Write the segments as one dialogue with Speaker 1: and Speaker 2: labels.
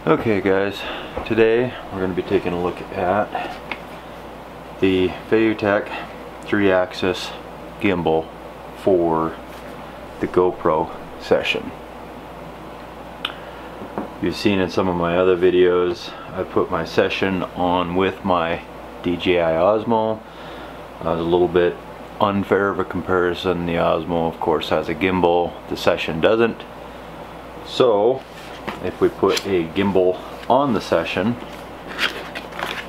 Speaker 1: Okay guys, today we're going to be taking a look at the Feiyu Teck 3-axis gimbal for the GoPro session. You've seen in some of my other videos I put my session on with my DJI Osmo. It was a little bit unfair of a comparison. The Osmo of course has a gimbal, the session doesn't. So if we put a gimbal on the session,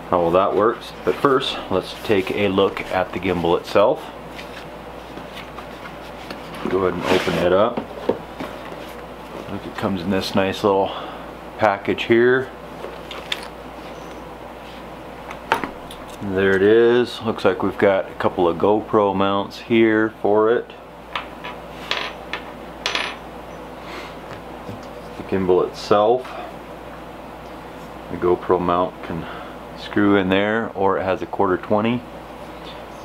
Speaker 1: how well that works. But first, let's take a look at the gimbal itself. Go ahead and open it up. Look, it comes in this nice little package here. And there it is. Looks like we've got a couple of GoPro mounts here for it. Gimbal itself, the GoPro mount can screw in there, or it has a 1/4-20,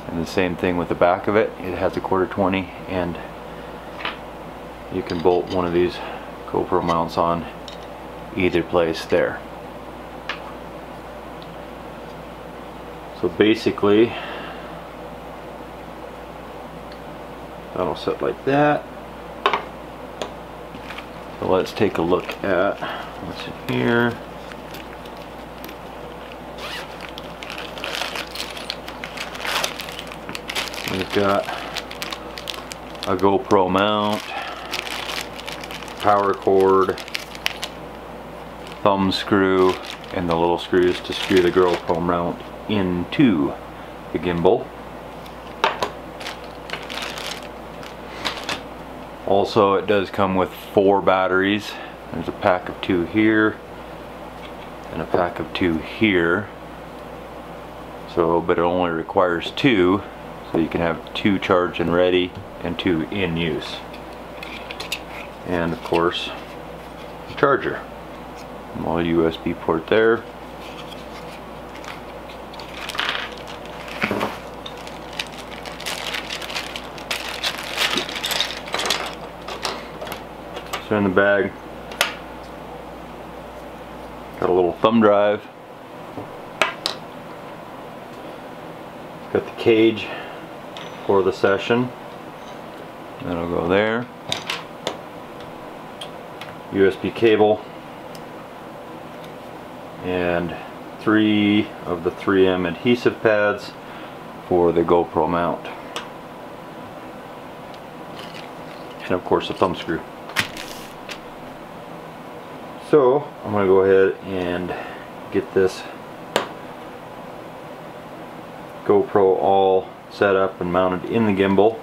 Speaker 1: and the same thing with the back of it. It has a 1/4-20, and you can bolt one of these GoPro mounts on either place there. So basically that'll sit like that. So let's take a look at what's in here. We've got a GoPro mount, power cord, thumb screw, and the little screws to screw the GoPro mount into the gimbal. Also, it does come with 4 batteries. There's a pack of 2 here and a pack of 2 here. So, but it only requires 2, so you can have 2 charged and ready and 2 in use. And of course, the charger. Small USB port there. So in the bag, got a little thumb drive, got the cage for the session, that'll go there, USB cable, and 3 of the 3M adhesive pads for the GoPro mount, and of course a thumb screw. So I'm going to go ahead and get this GoPro all set up and mounted in the gimbal,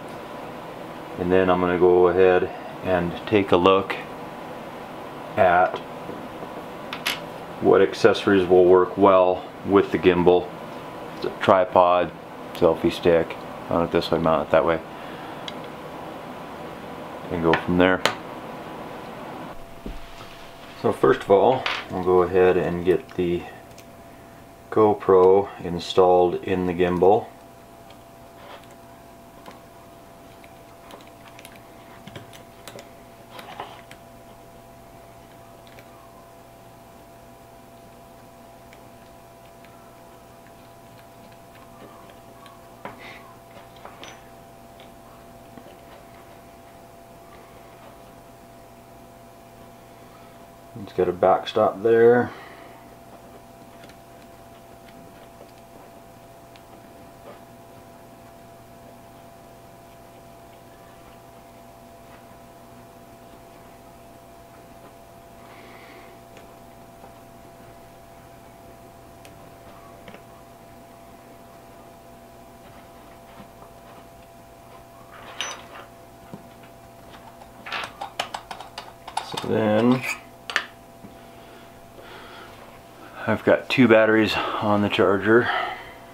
Speaker 1: and then I'm going to go ahead and take a look at what accessories will work well with the gimbal. It's a tripod, selfie stick, mount it this way, mount it that way, and go from there. So first of all, we'll go ahead and get the GoPro installed in the gimbal. It's got a backstop there. So then I've got 2 batteries on the charger.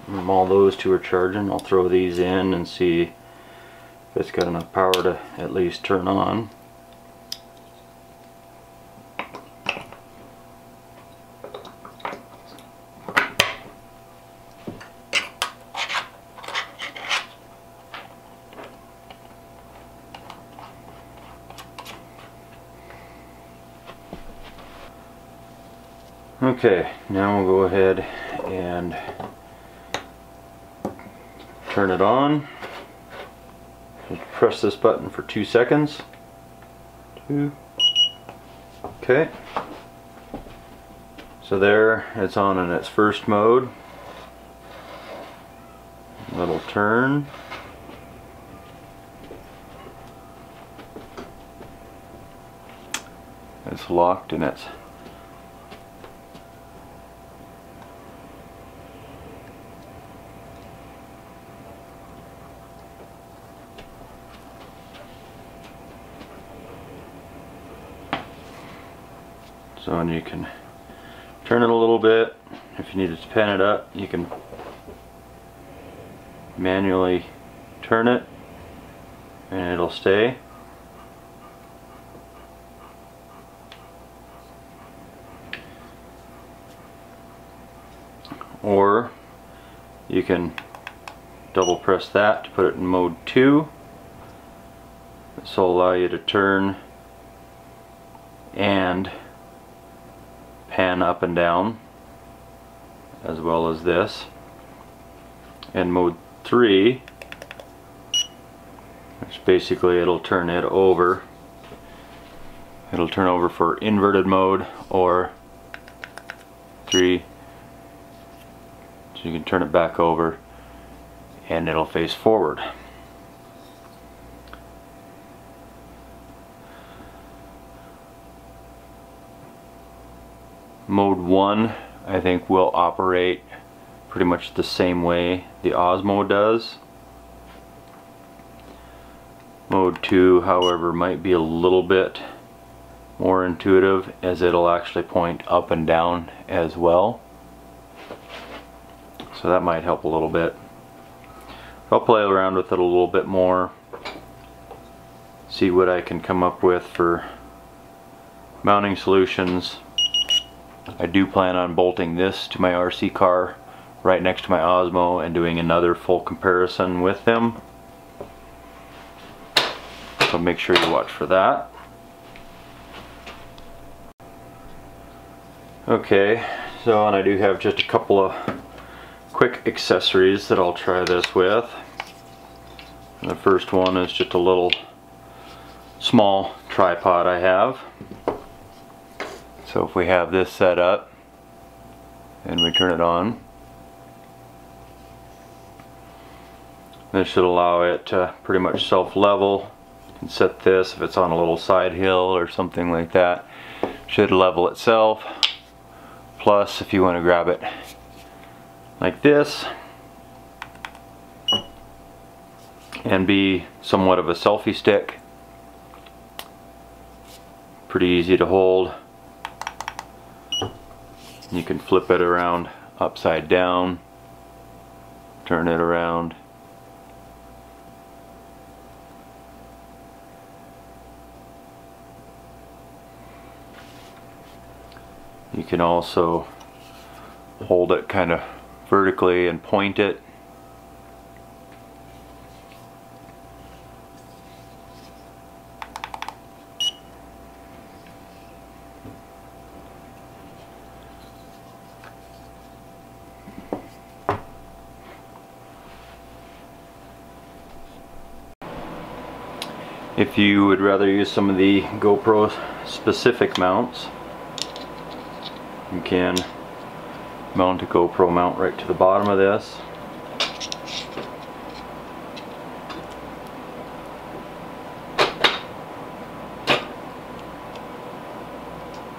Speaker 1: All those 2 are charging. I'll throw these in and see if it's got enough power to at least turn on. Okay, now we'll go ahead and turn it on. Just press this button for 2 seconds. 2. Okay. So there, it's on in its first mode. It'll turn. It's locked and it's so, and you can turn it a little bit. If you need to pan it up, you can manually turn it and it'll stay. Or you can double press that to put it in mode 2. This will allow you to turn and pan up and down, as well as this. And mode 3, which basically it'll turn it over. It'll turn over for inverted mode or 3. So you can turn it back over and it'll face forward. Mode 1, I think, will operate pretty much the same way the Osmo does. Mode 2, however, might be a little bit more intuitive, as it'll actually point up and down as well. So that might help a little bit. I'll play around with it a little bit more, see what I can come up with for mounting solutions. I do plan on bolting this to my RC car right next to my Osmo and doing another full comparison with them. So make sure you watch for that. Okay, so and I do have just a couple of quick accessories that I'll try this with. And the first one is just a little small tripod I have. So if we have this set up and we turn it on, this should allow it to pretty much self-level. You can set this if it's on a little side hill or something like that. Should level itself. Plus, if you want to grab it like this and be somewhat of a selfie stick, pretty easy to hold. You can flip it around upside down, turn it around. You can also hold it kind of vertically and point it. If you would rather use some of the GoPro specific mounts, you can mount a GoPro mount right to the bottom of this.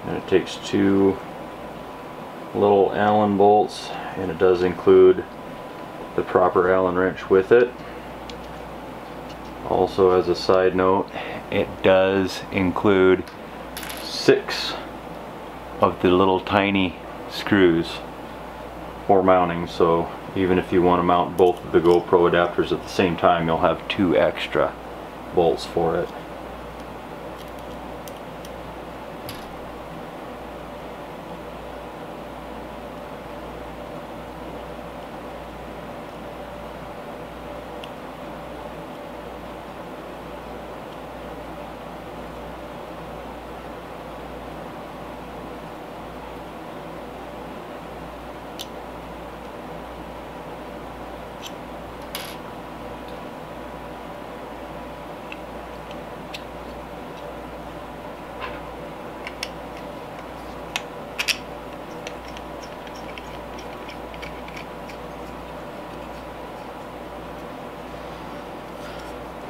Speaker 1: And it takes 2 little Allen bolts, and it does include the proper Allen wrench with it. Also, as a side note, it does include 6 of the little tiny screws for mounting, so even if you want to mount both of the GoPro adapters at the same time, you'll have 2 extra bolts for it.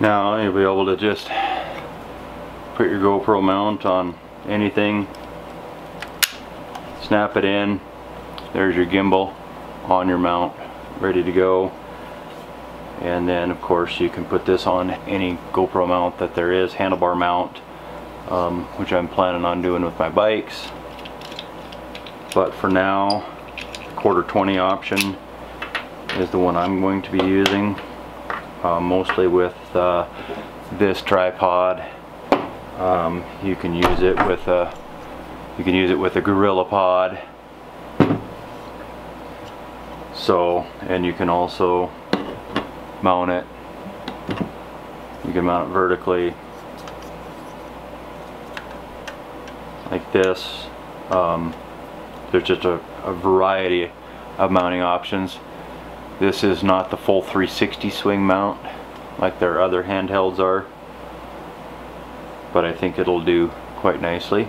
Speaker 1: Now you'll be able to just put your GoPro mount on anything, snap it in, there's your gimbal on your mount, ready to go. And then of course you can put this on any GoPro mount that there is, handlebar mount, which I'm planning on doing with my bikes. But for now, the 1/4-20 option is the one I'm going to be using, mostly with this tripod. You can use it with a Gorilla Pod. So, and you can also mount it. You can mount it vertically like this. There's just a variety of mounting options. This is not the full 360 swing mount like their other handhelds are, but I think it'll do quite nicely.